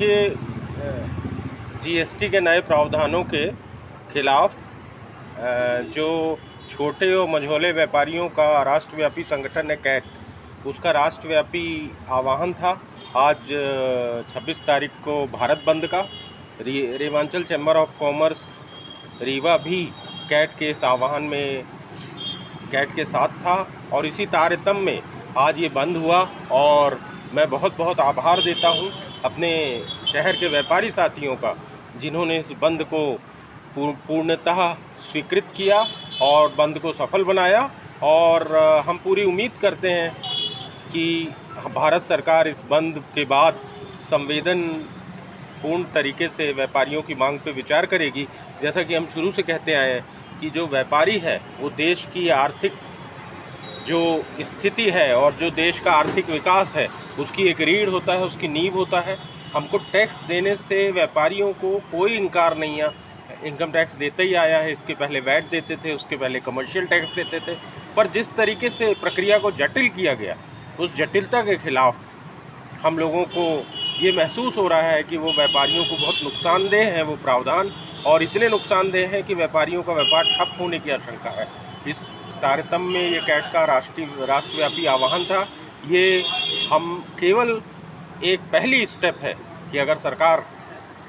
देखिए, जीएसटी के नए प्रावधानों के खिलाफ जो छोटे और मझोले व्यापारियों का राष्ट्रव्यापी संगठन है कैट, उसका राष्ट्रव्यापी आह्वान था आज 26 तारीख को भारत बंद का। Rewanchal chamber of commerce Rewa भी कैट के इस आह्वान में कैट के साथ था और इसी तारतम्य में आज ये बंद हुआ। और मैं बहुत बहुत आभार देता हूँ अपने शहर के व्यापारी साथियों का, जिन्होंने इस बंद को पूर्णतः स्वीकृत किया और बंद को सफल बनाया। और हम पूरी उम्मीद करते हैं कि भारत सरकार इस बंद के बाद संवेदनपूर्ण तरीके से व्यापारियों की मांग पर विचार करेगी। जैसा कि हम शुरू से कहते आए हैं कि जो व्यापारी है वो देश की आर्थिक जो स्थिति है और जो देश का आर्थिक विकास है उसकी एक रीढ़ होता है, उसकी नींव होता है। हमको टैक्स देने से व्यापारियों को कोई इनकार नहीं है, इनकम टैक्स देते ही आया है। इसके पहले वैट देते थे, उसके पहले कमर्शियल टैक्स देते थे, पर जिस तरीके से प्रक्रिया को जटिल किया गया, उस जटिलता के खिलाफ हम लोगों को ये महसूस हो रहा है कि वो व्यापारियों को बहुत नुकसानदेह है वो प्रावधान, और इतने नुकसानदेह है कि व्यापारियों का व्यापार ठप होने की आशंका है। इस तारतम्य में ये कैट का राष्ट्रव्यापी आह्वान था। ये हम केवल एक पहली स्टेप है कि अगर सरकार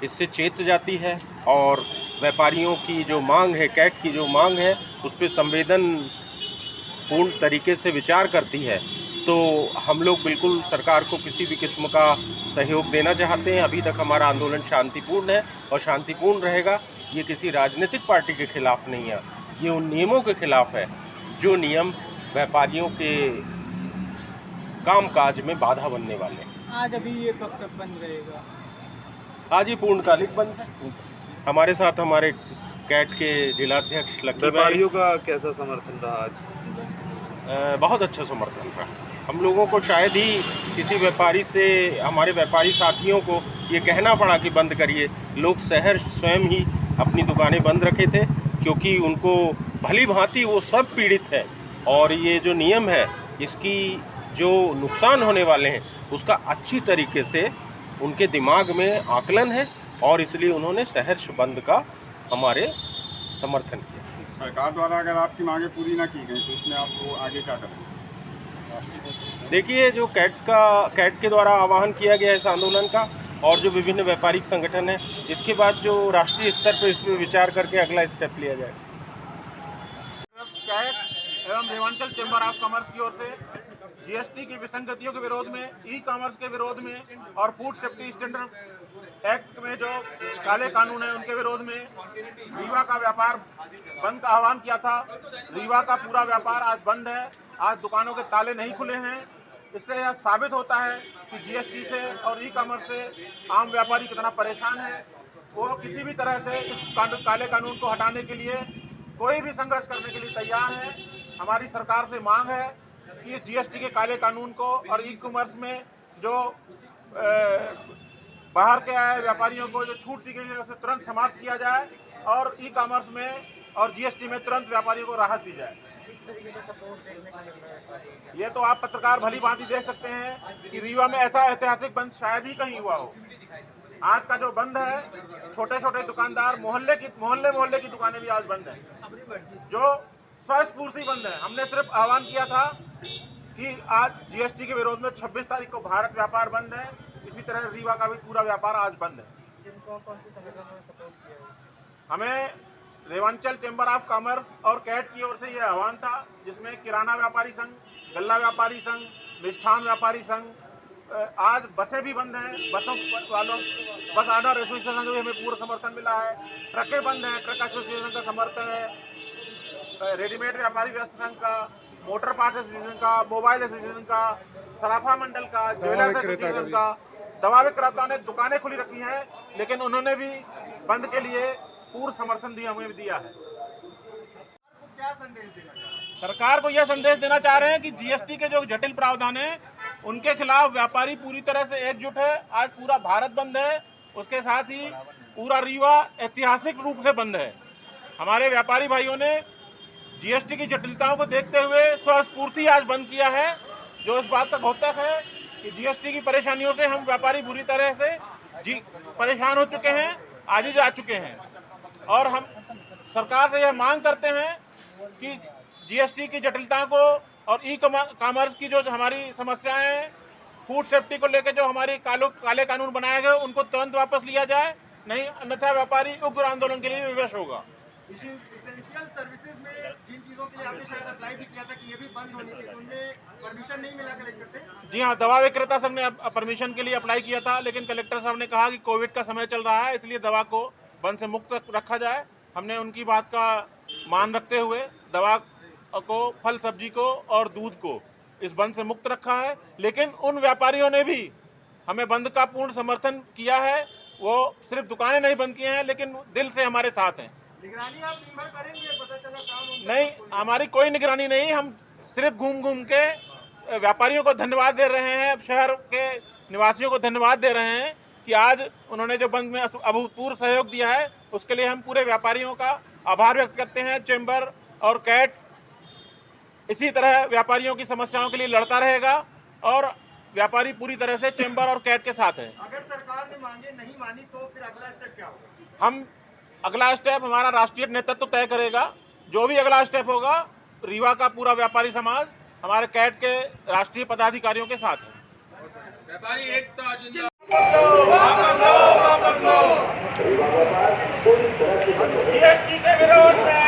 इससे चेत जाती है और व्यापारियों की जो मांग है, कैट की जो मांग है, उस पर संवेदनपूर्ण तरीके से विचार करती है, तो हम लोग बिल्कुल सरकार को किसी भी किस्म का सहयोग देना चाहते हैं। अभी तक हमारा आंदोलन शांतिपूर्ण है और शांतिपूर्ण रहेगा। ये किसी राजनीतिक पार्टी के खिलाफ नहीं है, ये उन नियमों के खिलाफ है जो नियम व्यापारियों के कामकाज में बाधा बनने वाले हैं। आज अभी ये कब तक बंद रहेगा? आज ये पूर्णकालिक बंद है। हमारे साथ हमारे कैट के जिलाध्यक्ष लकी भाई। व्यापारियों का कैसा समर्थन रहा आज? बहुत अच्छा समर्थन रहा। हम लोगों को शायद ही किसी व्यापारी से, हमारे व्यापारी साथियों को ये कहना पड़ा कि बंद करिए। लोग शहर स्वयं ही अपनी दुकानें बंद रखे थे, क्योंकि उनको भली भांति वो सब पीड़ित है और ये जो नियम है इसकी जो नुकसान होने वाले हैं उसका अच्छी तरीके से उनके दिमाग में आकलन है, और इसलिए उन्होंने शहर बंद का हमारे समर्थन किया। सरकार द्वारा अगर आपकी मांगें पूरी ना की गई तो उसमें आपको आगे क्या करेंगे? देखिए, जो कैट के द्वारा आह्वान किया गया इस आंदोलन का और जो विभिन्न व्यापारिक संगठन है, इसके बाद जो राष्ट्रीय स्तर पर इस पर विचार करके अगला स्टेप लिया जाएगा। कैट एवं रेवांचल चैम्बर ऑफ कॉमर्स की ओर से जीएसटी की विसंगतियों के विरोध में, ई कॉमर्स के विरोध में और फूड सेफ्टी स्टैंडर्ड एक्ट में जो काले कानून है उनके विरोध में रीवा का व्यापार बंद का आह्वान किया था। रीवा का पूरा व्यापार आज बंद है। आज दुकानों के ताले नहीं खुले हैं। इससे यह साबित होता है कि जीएसटी से और ई कॉमर्स से आम व्यापारी कितना परेशान है। वो किसी भी तरह से इस काले कानून को हटाने के लिए कोई भी संघर्ष करने के लिए तैयार है। हमारी सरकार से मांग है कि इस जीएसटी के काले कानून को और ई कॉमर्स में जो बाहर के आए व्यापारियों को जो छूट दी गई है उसे तुरंत समाप्त किया जाए और ई कॉमर्स में और जीएसटी में तुरंत व्यापारियों को राहत दी जाए। ये तो आप पत्रकार भली भांति देख सकते हैं कि रीवा में ऐसा ऐतिहासिक बंद शायद ही कहीं हुआ हो। आज का जो बंद है, छोटे छोटे दुकानदार, मोहल्ले की दुकानें भी आज बंद हैं, जो स्वस्फूर्ति बंद है। हमने सिर्फ आह्वान किया था कि आज जीएसटी के विरोध में 26 तारीख को भारत व्यापार बंद है, इसी तरह रीवा का भी पूरा व्यापार आज बंद है। हमें रेवांचल चैम्बर ऑफ कॉमर्स और कैट की ओर से यह आह्वान था, जिसमें किराना व्यापारी संघ, गल्ला व्यापारी संघ, मिष्ठान व्यापारी संघ, आज बसें भी बंद हैं। बसों वालों बस ऑनर एसोसिएशन का भी हमें पूरा समर्थन मिला है। ट्रकें बंद हैं, ट्रक एसोसिएशन का समर्थन है। रेडीमेड व्यापारी व्यस्त संघ का, मोटर पार्ट एसोसिएशन का, मोबाइल एसोसिएशन का, सराफा मंडल का, ज्वेलर्स एसोसिएशन का, दवा विक्रेताओं ने दुकानें खुली रखी हैं, लेकिन उन्होंने भी बंद के लिए पूर्ण समर्थन हमें दिया है। क्या संदेश देना चाह रहे हैं? सरकार को यह संदेश देना चाह रहे हैं कि जीएसटी के जो जटिल प्रावधान है उनके खिलाफ व्यापारी पूरी तरह से एकजुट है। आज पूरा भारत बंद है, उसके साथ ही पूरा रीवा ऐतिहासिक रूप से बंद है। हमारे व्यापारी भाइयों ने जीएसटी की जटिलताओं को देखते हुए स्वस्फूर्ति आज बंद किया है, जो इस बात का द्योतक है कि जीएसटी की परेशानियों से हम व्यापारी बुरी तरह से जी परेशान हो चुके हैं, आजिज आ चुके हैं। और हम सरकार से यह मांग करते हैं कि जीएसटी की जटिलता को और ई कॉमर्स की जो हमारी समस्याएं हैं, फूड सेफ्टी को लेकर जो हमारी काले कानून बनाए गए उनको तुरंत वापस लिया जाए, नहीं अन्यथा व्यापारी उग्र आंदोलन के लिए विवश होगा। इसेंशियल सर्विसेज में जिन चीज़ों के लिए आपने शायद अप्लाई भी किया था कि ये भी बंद होनी चाहिए, तो उनमें परमिशन नहीं मिला कलेक्टर से? जी हाँ, दवा विक्रेता संघ ने परमिशन के लिए अप्लाई किया था, लेकिन कलेक्टर साहब ने कहा कि कोविड का समय चल रहा है, इसलिए दवा को बंद से मुक्त रखा जाए। हमने उनकी बात का मान रखते हुए दवा को, फल सब्जी को और दूध को इस बंद से मुक्त रखा है। लेकिन उन व्यापारियों ने भी हमें बंद का पूर्ण समर्थन किया है। वो सिर्फ दुकानें नहीं बंद किए हैं, लेकिन दिल से हमारे साथ हैं। निगरानी आप दिन भर करेंगे? पता चला काम नहीं, हमारी कोई निगरानी नहीं। हम सिर्फ घूम घूम के व्यापारियों को धन्यवाद दे रहे हैं, शहर के निवासियों को धन्यवाद दे रहे हैं कि आज उन्होंने जो बंद में अभूतपूर्व सहयोग दिया है, उसके लिए हम पूरे व्यापारियों का आभार व्यक्त करते हैं। चैम्बर और कैट इसी तरह व्यापारियों की समस्याओं के लिए लड़ता रहेगा और व्यापारी पूरी तरह से चैम्बर और कैट के साथ है। अगर सरकार ने मांगे नहीं मानी तो फिर अगला स्टेप क्या होगा? हम अगला स्टेप हमारा राष्ट्रीय नेतृत्व तय करेगा। जो भी अगला स्टेप होगा, रीवा का पूरा व्यापारी समाज हमारे कैट के राष्ट्रीय पदाधिकारियों के साथ है। व्यापारी एकता जिंदाबाद। जीएसटी के विरोध में